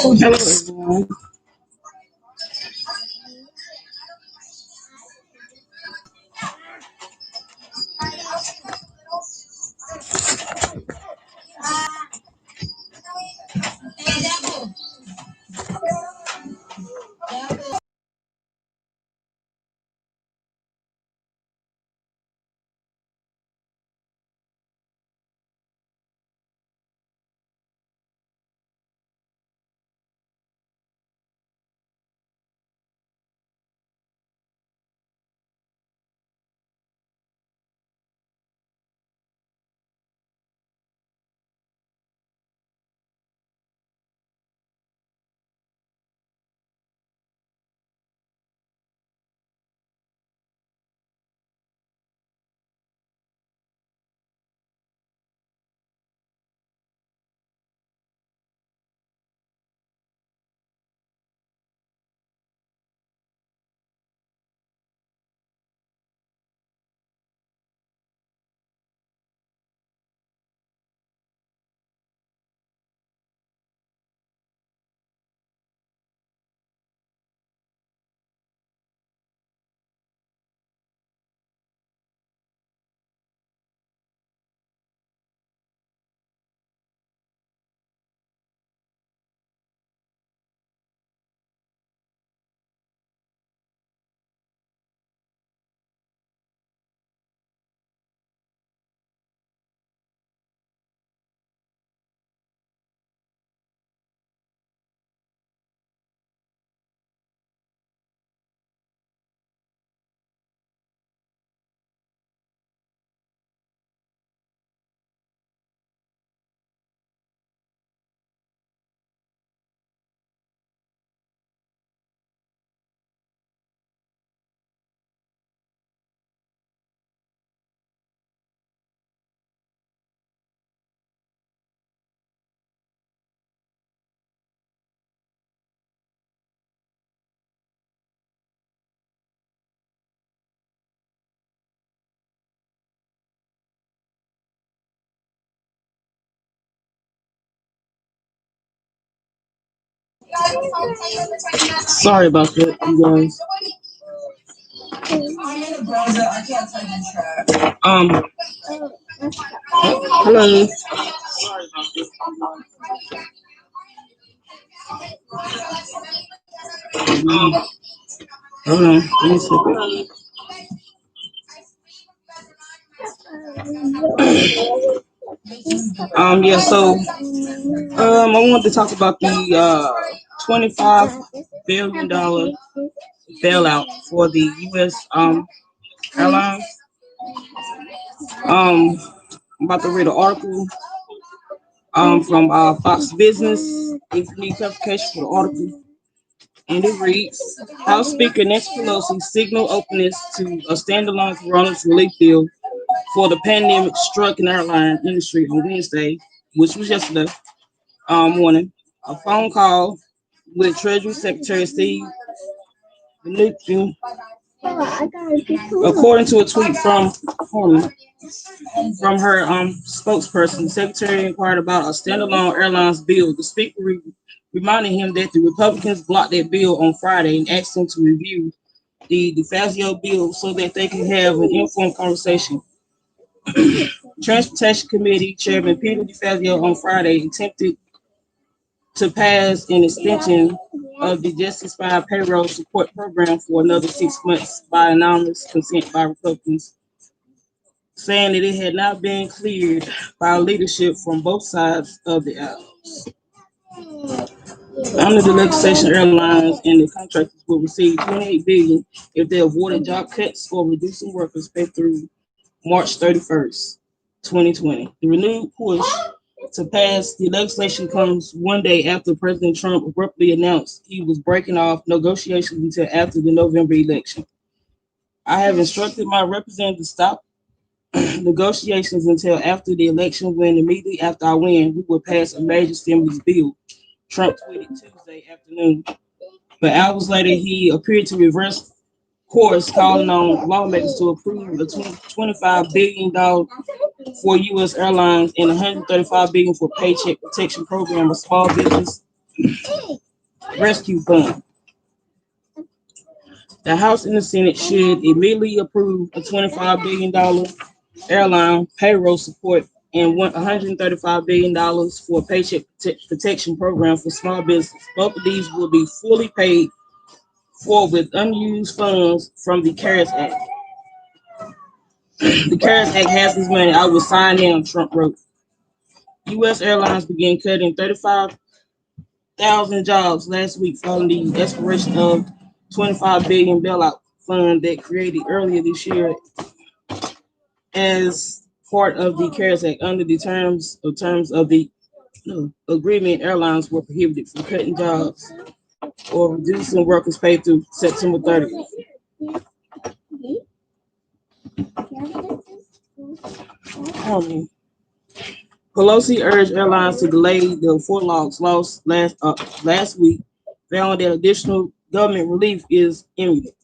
Hello, everyone. Sorry about that, you guys. Um, hello. Hold on. Let me see. Yeah. I wanted to talk about the $25 billion bailout for the U.S. Airlines. Um, I'm about to read an article from Fox Business. If you need clarification for the article, and it reads: House Speaker Nancy Pelosi signaled openness to a standalone coronavirus relief bill for the pandemic struck an airline industry on Wednesday, which was yesterday morning. A phone call with Treasury Secretary Steve Mnuchin, according to a tweet from her spokesperson. The secretary inquired about a standalone airlines bill. The speaker reminded him that the Republicans blocked that bill on Friday and asked him to review the DeFazio bill so that they can have an informed conversation. Transportation Committee Chairman Peter DeFazio on Friday attempted to pass an extension of the just expired payroll support program for another 6 months by anonymous consent by Republicans, saying that it had not been cleared by leadership from both sides of the aisle. Under the legislation, airlines and the contractors will receive $28 billion if they avoided job cuts or reducing workers pay through March 31st, 2020. The renewed push to pass the legislation comes one day after President Trump abruptly announced he was breaking off negotiations until after the November election. I have instructed my representative to stop negotiations until after the election, when immediately after I win, we will pass a major stimulus bill, Trump tweeted Tuesday afternoon. But hours later, he appeared to reverse course, calling on lawmakers to approve a $25 billion for U.S. Airlines and 135 billion for Paycheck Protection Program, a small business rescue fund. The House and the Senate should immediately approve a $25 billion airline payroll support and $135 billion for a paycheck protection program for small business. Both of these will be fully paid for with unused funds from the CARES Act. The CARES Act has this money. I will sign in, Trump wrote. U.S. Airlines began cutting 35,000 jobs last week following the expiration of $25 billion bailout fund that created earlier this year as part of the CARES Act. Under the terms of the agreement, airlines were prohibited from cutting jobs or reducing workers' pay through September 30th. Pelosi urged airlines to delay the Fort logs lost last week, found that additional government relief is imminent.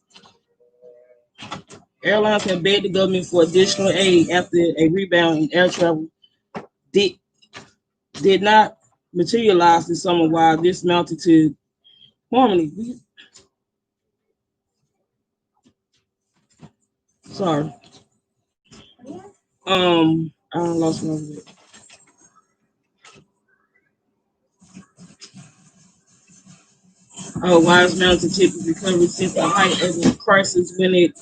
Airlines have begged the government for additional aid after a rebound in air travel did not materialize this summer, while this mounted to harmony. Sorry. I lost my bit. Wise mounted ticket recovery since the height of the crisis when it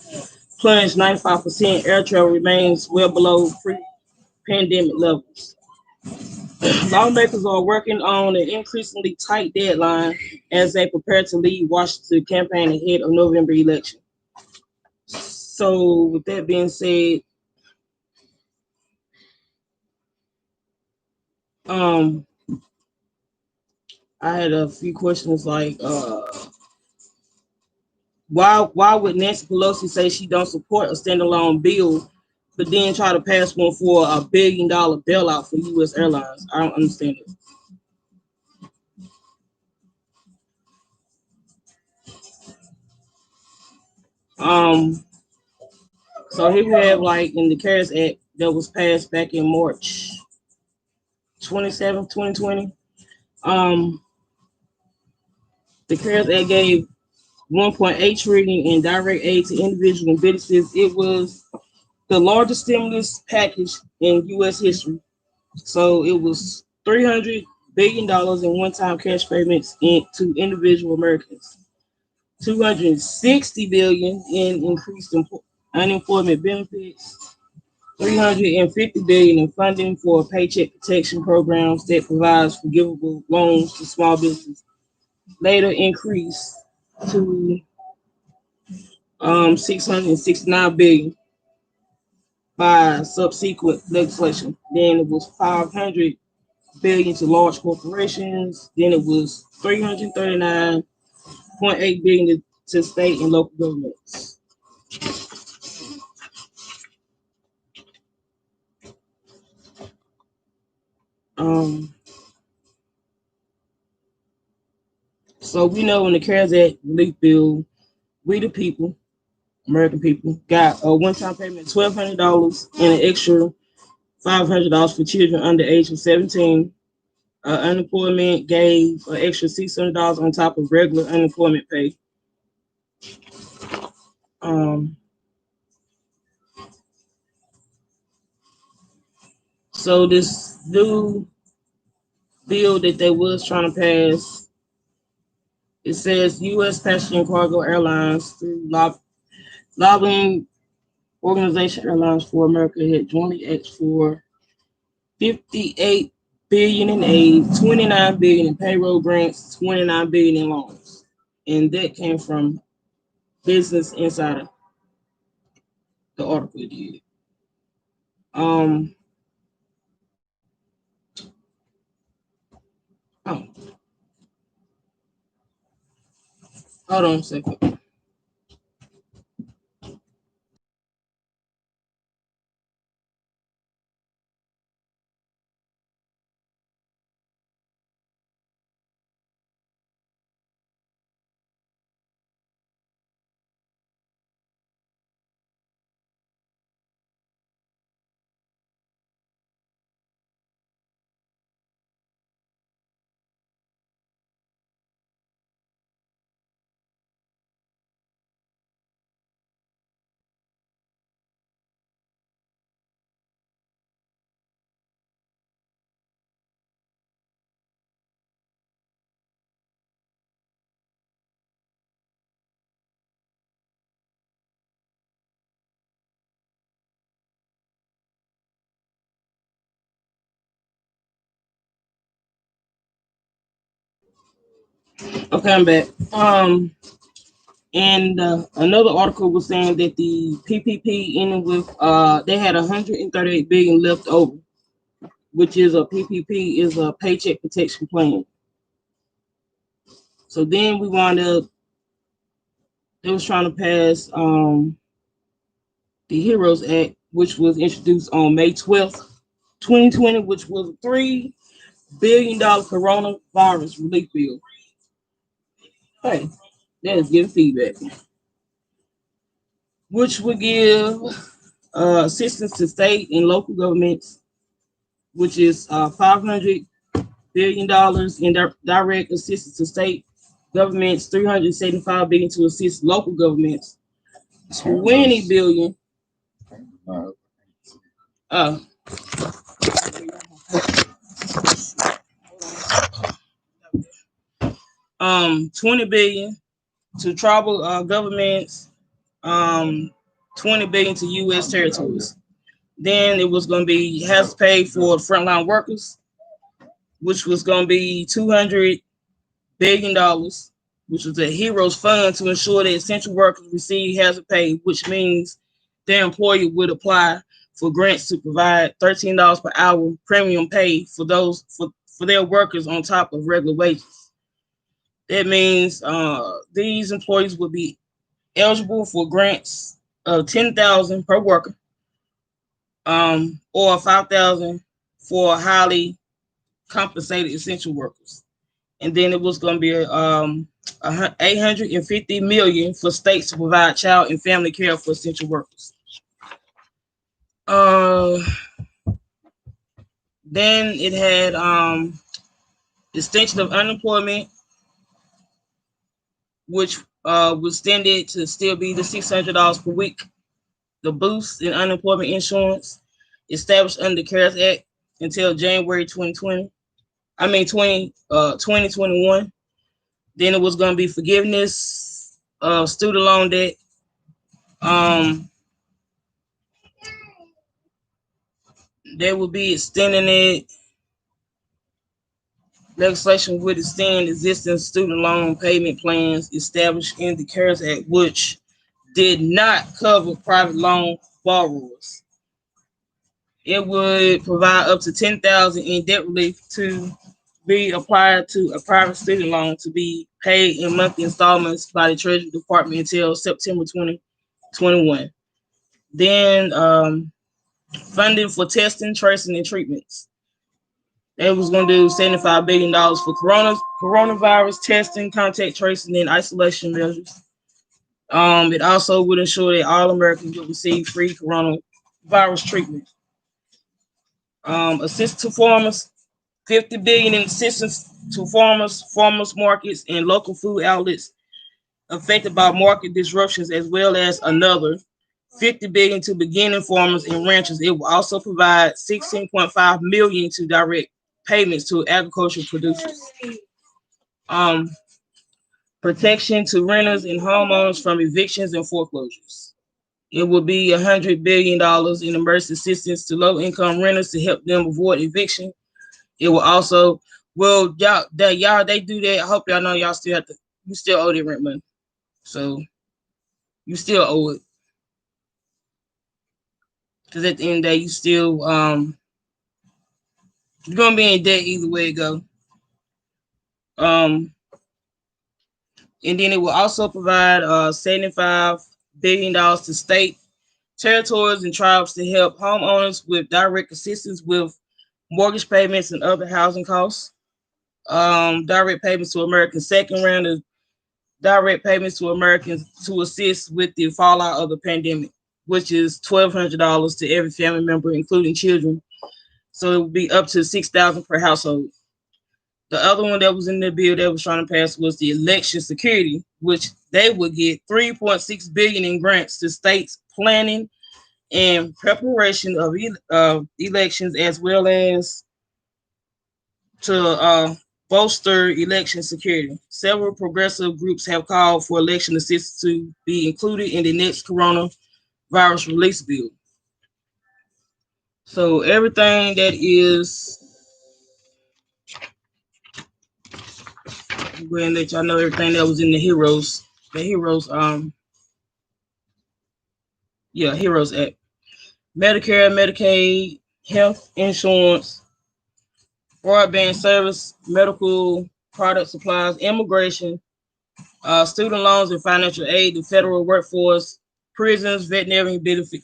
plunged 95%. Air travel remains well below pre-pandemic levels. Lawmakers are working on an increasingly tight deadline as they prepare to lead Washington campaign ahead of November election. So, with that being said, I had a few questions like, why would Nancy Pelosi say she don't support a standalone bill, but then try to pass one for $1 billion bailout for U.S. Airlines? I don't understand it. So here we have like in the CARES Act that was passed back in March 27th, 2020. The CARES Act gave 1.8 trillion in direct aid to individuals and businesses. It was the largest stimulus package in U.S. history. So it was $300 billion in one-time cash payments to individual Americans, 260 billion in increased unemployment benefits, 350 billion in funding for paycheck protection programs that provides forgivable loans to small businesses. Later increased to 669 billion by subsequent legislation. Then it was 500 billion to large corporations. Then it was 339.8 billion to state and local governments. So we know in the CARES Act relief bill, we the people, American people, got a one-time payment of $1,200 and an extra $500 for children under the age of 17. Unemployment gave an extra $600 on top of regular unemployment pay. So this new bill that they was trying to pass, it says U.S. Passenger and Cargo Airlines through lobbying organization Airlines for America had jointly asked for 58 billion in aid, 29 billion in payroll grants, 29 billion in loans, and that came from Business Insider. The article did. Oh, hold on a second. Okay, I'm back. And another article was saying that the PPP ended with they had 138 billion left over, which is a PPP is a paycheck protection plan. So then we wound up they was trying to pass the Heroes Act, which was introduced on May 12th, 2020, which was a $3 billion coronavirus relief bill. Hey, that is giving feedback, which would give assistance to state and local governments, which is $500 billion in direct assistance to state governments, 375 billion to assist local governments, 20 billion. Uh, 20 billion to tribal governments, um, 20 billion to U.S. territories. Then it was going to be has to pay for frontline workers, which was going to be $200 billion, which was a heroes fund to ensure that essential workers receive hazard pay, which means their employer would apply for grants to provide $13 per hour premium pay for for their workers on top of regular wages. That means these employees would be eligible for grants of 10,000 per worker, or 5,000 for highly compensated essential workers. And then it was going to be 850 million for states to provide child and family care for essential workers. Uh, then it had extension of unemployment, which was extended to still be the $600 per week. The boost in unemployment insurance established under the CARES Act until January 2020. I mean 2021. Then it was going to be forgiveness of student loan debt. Um, they will be extending it. Legislation would extend existing student loan payment plans established in the CARES Act, which did not cover private loan borrowers. It would provide up to 10,000 in debt relief to be applied to a private student loan to be paid in monthly installments by the Treasury Department until September 2021. Then funding for testing, tracing, and treatments. They was going to do $75 billion for coronavirus testing, contact tracing, and isolation measures. It also would ensure that all Americans will receive free coronavirus treatment. Assist to farmers, 50 billion in assistance to farmers markets, and local food outlets affected by market disruptions, as well as another 50 billion to beginning farmers and ranchers. It will also provide 16.5 million to direct payments to agricultural producers. Um, Protection to renters and homeowners from evictions and foreclosures. It will be $100 billion in emergency assistance to low-income renters to help them avoid eviction. It will also, well, y'all they do that. I hope y'all know y'all still have to, you still owe the rent money, so you still owe it, because at the end of the day, you still you're gonna be in debt either way it go. Um, and then it will also provide $75 billion to state, territories, and tribes to help homeowners with direct assistance with mortgage payments and other housing costs. Direct payments to Americans, second round of direct payments to Americans to assist with the fallout of the pandemic, which is $1,200 to every family member, including children. So it would be up to 6,000 per household. The other one that was in the bill that was trying to pass was the election security, which they would get 3.6 billion in grants to states planning and preparation of elections, as well as to bolster election security. Several progressive groups have called for election assistance to be included in the next coronavirus release bill. So everything that is Go ahead and let y'all know everything that was in the Heroes. The Heroes, Heroes Act. Medicare, Medicaid, health insurance, broadband service, medical product supplies, immigration, student loans and financial aid, the federal workforce, prisons, veterinary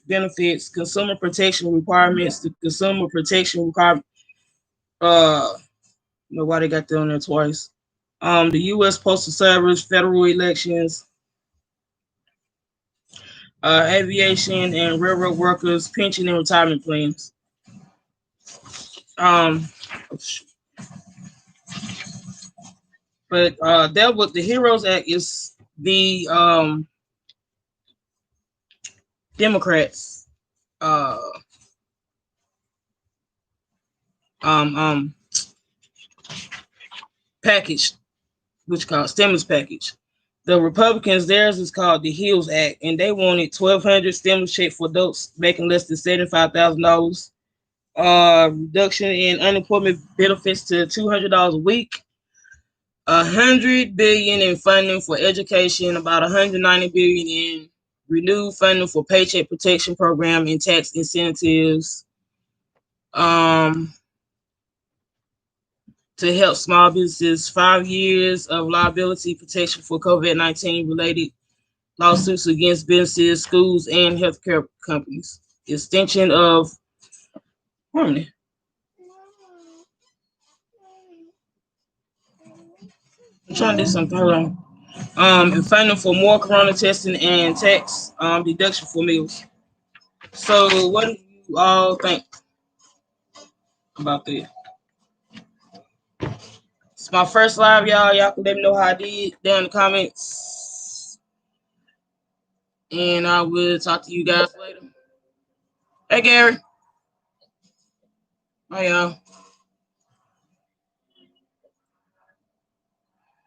benefits, consumer protection requirements, the consumer protection requirement. Why they got that on there twice. The U.S. Postal Service, federal elections, aviation and railroad workers, pension and retirement plans. Um, but that what the Heroes Act is the Democrats uh um um package, which called stimulus package. The Republicans, theirs is called the Hills Act, and they wanted 1,200 stimulus check for adults making less than $75,000. Reduction in unemployment benefits to $200 a week. $100 billion in funding for education, about $190 billion in renewed funding for paycheck protection program and tax incentives. To help small businesses, 5 years of liability protection for COVID-19 related lawsuits against businesses, schools, and healthcare companies. Extension of Harmony. I'm trying to do something. Hold on. And funding for more corona testing and tax deduction for meals. So, what do you all think about that? It's my first live, y'all. Y'all can let me know how I did down in the comments. And I will talk to you guys later. Hey, Gary. Hi, y'all.